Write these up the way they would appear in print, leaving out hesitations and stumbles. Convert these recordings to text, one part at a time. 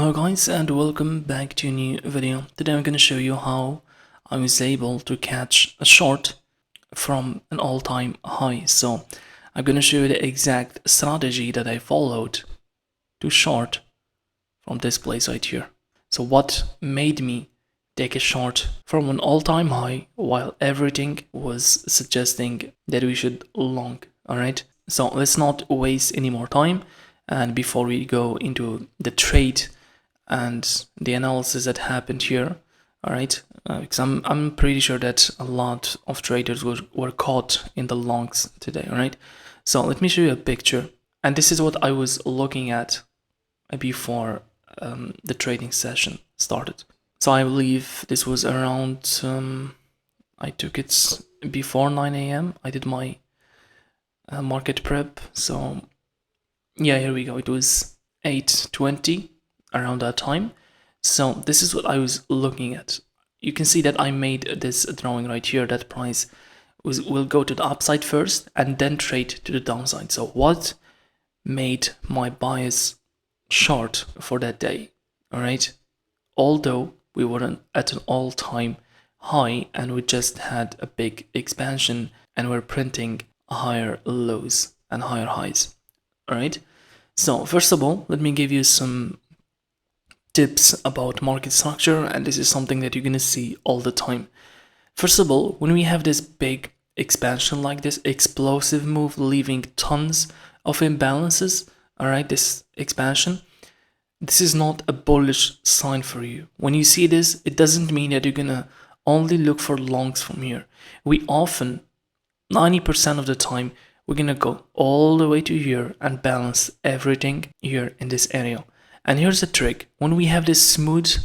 Hello guys and welcome back to a new video. Today I'm going to show you how I was able to catch a short from an all-time high. So I'm going to show you the exact strategy that I followed to short from this place right here. So what made me take a short from an all-time high while everything was suggesting that we should long. Alright, so let's not waste any more time. And before we go into the trade and the analysis that happened here, all right, because I'm pretty sure that a lot of traders were caught in the longs today. All right, so let me show you a picture, and this is what I was looking at before the trading session started. So I believe this was around I took it before 9 a.m. I did my market prep. So yeah, here we go. It was 8:20 around that time. So this is what I was looking at. You can see that I made this drawing right here that price will go to the upside first and then trade to the downside. So what made my bias short for that day? All right, although we weren't at an all-time high and we just had a big expansion and we're printing higher lows and higher highs. All right, so first of all, let me give you some tips about market structure, and this is something that you're gonna see all the time. First of all, when we have this big expansion like this, explosive move leaving tons of imbalances, all right, this expansion, this is not a bullish sign for you. When you see this, it doesn't mean that you're gonna only look for longs from here. We often, 90% of the time, we're gonna go all the way to here and balance everything here in this area. And here's the trick: when we have this smooth,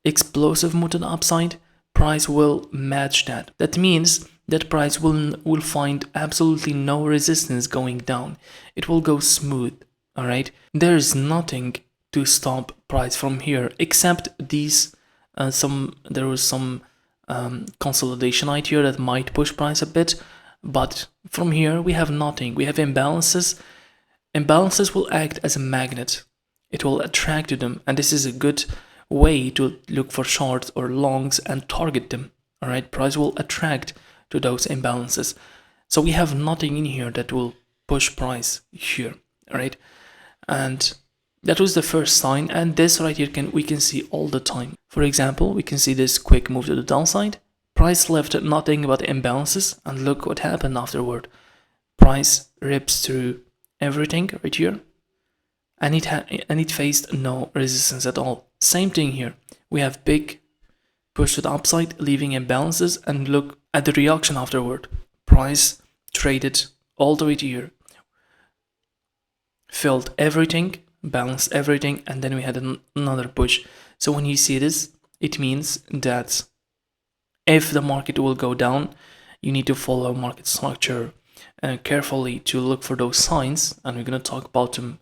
explosive move to the upside, price will match that. That means that price will find absolutely no resistance going down. It will go smooth. All right. There is nothing to stop price from here except these. There was some consolidation right here that might push price a bit. But from here, we have nothing. We have imbalances. Imbalances will act as a magnet. It will attract to them. And this is a good way to look for shorts or longs and target them. All right, price will attract to those imbalances. So we have nothing in here that will push price here. All right. And that was the first sign. And this right here we can see all the time. For example, we can see this quick move to the downside. Price left nothing but imbalances, and look what happened afterward. Price rips through everything right here, and it faced no resistance at all. Same thing here. We have big push to the upside, leaving imbalances, and look at the reaction afterward. Price traded all the way to here, filled everything, balanced everything, and then we had another push. So when you see this, it means that if the market will go down, you need to follow market structure carefully to look for those signs, and we're going to talk about them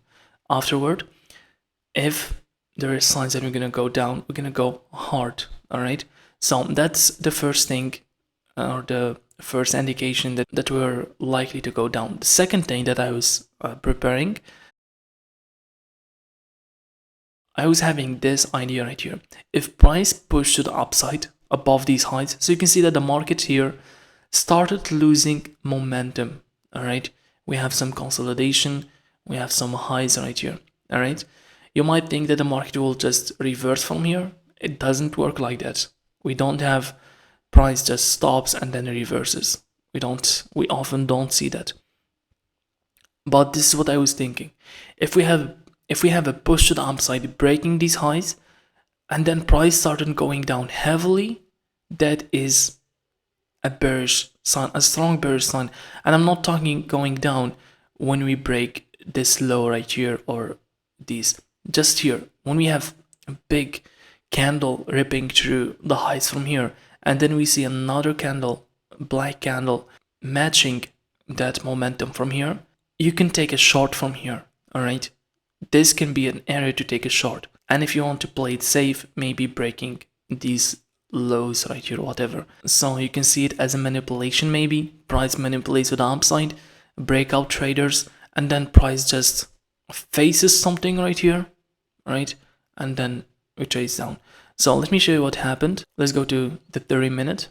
afterward. If there are signs that we're going to go down, we're going to go hard. All right, so that's the first thing, or the first indication that we're likely to go down. The second thing that I was preparing, I was having this idea right here. If price pushed to the upside above these highs, so you can see that the market here started losing momentum. All right, we have some consolidation, we have some highs right here. All right, you might think that the market will just reverse from here. It doesn't work like that. We don't have price just stops and then reverses. We often don't see that. But this is what I was thinking. If we have a push to the upside breaking these highs, and then price started going down heavily, that is a bearish sign, a strong bearish sign. And I'm not talking going down when we break this low right here or these. Just here, when we have a big candle ripping through the highs from here, and then we see another candle, black candle, matching that momentum from here, you can take a short from here. All right, this can be an area to take a short. And if you want to play it safe, maybe breaking these lows right here, whatever. So you can see it as a manipulation, maybe price manipulates with the upside, breakout traders, and then price just faces something right here, right? and then we trace down. So let me show you what happened. Let's go to the 30-minute.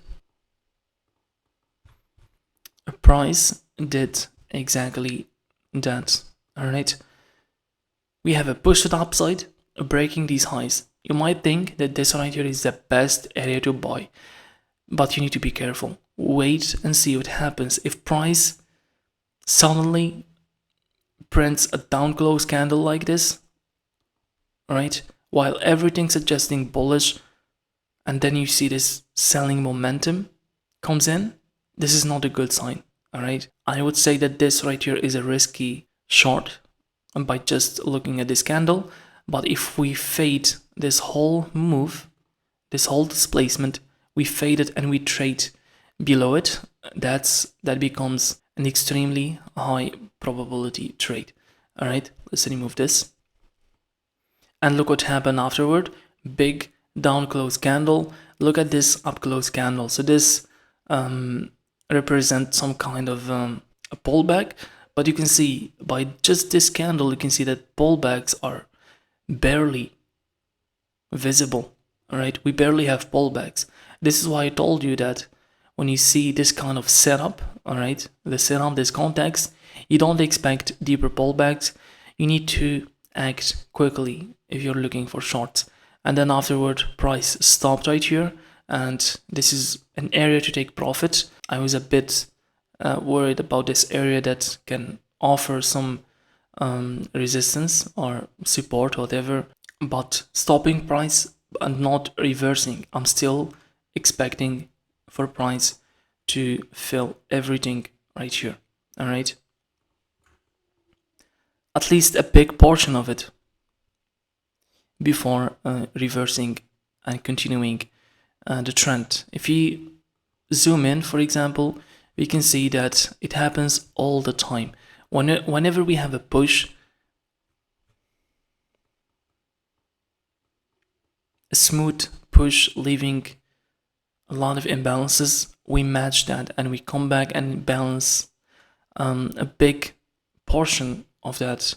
Price did exactly that. All right, we have a push to the upside, breaking these highs. You might think that this right here is the best area to buy, but you need to be careful. Wait and see what happens. If price suddenly prints a down close candle like this, right, while everything's suggesting bullish, and then you see this selling momentum comes in, this is not a good sign. All right, I would say that this right here is a risky short by just looking at this candle. But if we fade this whole move, this whole displacement, we fade it and we trade below it, that becomes an extremely high probability trade. All right, let's remove this. And look what happened afterward. Big down close candle. Look at this up close candle. So this represents some kind of a pullback, but you can see by just this candle, you can see that pullbacks are barely visible. All right, we barely have pullbacks. This is why I told you that when you see this kind of setup, all right, the setup, this context, you don't expect deeper pullbacks. You need to act quickly if you're looking for shorts. And then afterward, price stopped right here, and this is an area to take profit. I was a bit worried about this area that can offer some resistance or support, whatever, but stopping price and not reversing. I'm still expecting for price to fill everything right here. All right, at least a big portion of it before reversing and continuing the trend. If you zoom in, for example, we can see that it happens all the time. Whenever we have a push, a smooth push leaving a lot of imbalances, we match that and we come back and balance a big portion of that,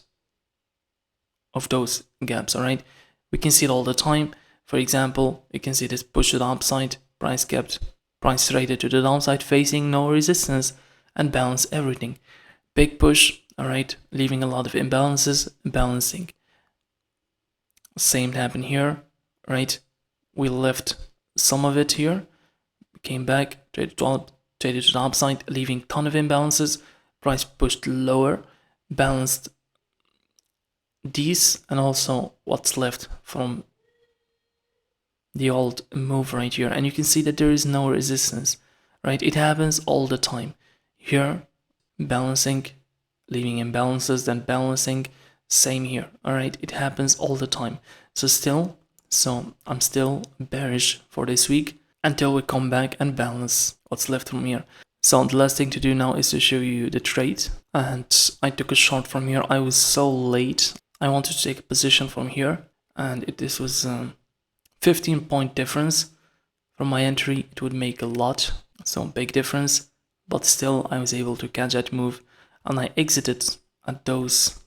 of those gaps. All right, we can see it all the time. For example, you can see this push to the upside, price traded to the downside, facing no resistance, and balance everything. Big push, all right, leaving a lot of imbalances, balancing. Same happened here, right? We left some of it here, came back, traded to the upside, leaving ton of imbalances. Price pushed lower, balanced these, and also what's left from the old move right here. And you can see that there is no resistance, right? It happens all the time. Here, balancing, leaving imbalances, then balancing, same here. All right, it happens all the time. So I'm still bearish for this week until we come back and balance what's left from here. So the last thing to do now is to show you the trade. And I took a short from here. I was so late. I wanted to take a position from here, and this was 15-point difference from my entry. It would make a lot, so big difference, but still I was able to catch that move, and I exited at those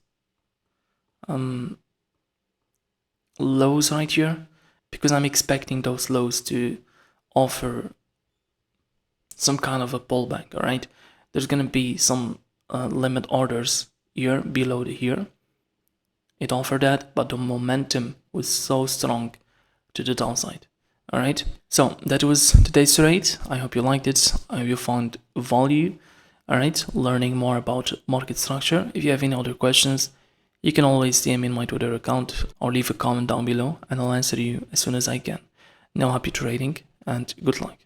lows right here, because I'm expecting those lows to offer some kind of a pullback. All right, there's gonna be some limit orders here below here. It offered that, but the momentum was so strong to the downside. All right, so that was today's trade. I hope you liked it. I hope you found value. All right, learning more about market structure. If you have any other questions, you can always DM me in my Twitter account or leave a comment down below, and I'll answer you as soon as I can. Now, happy trading and good luck.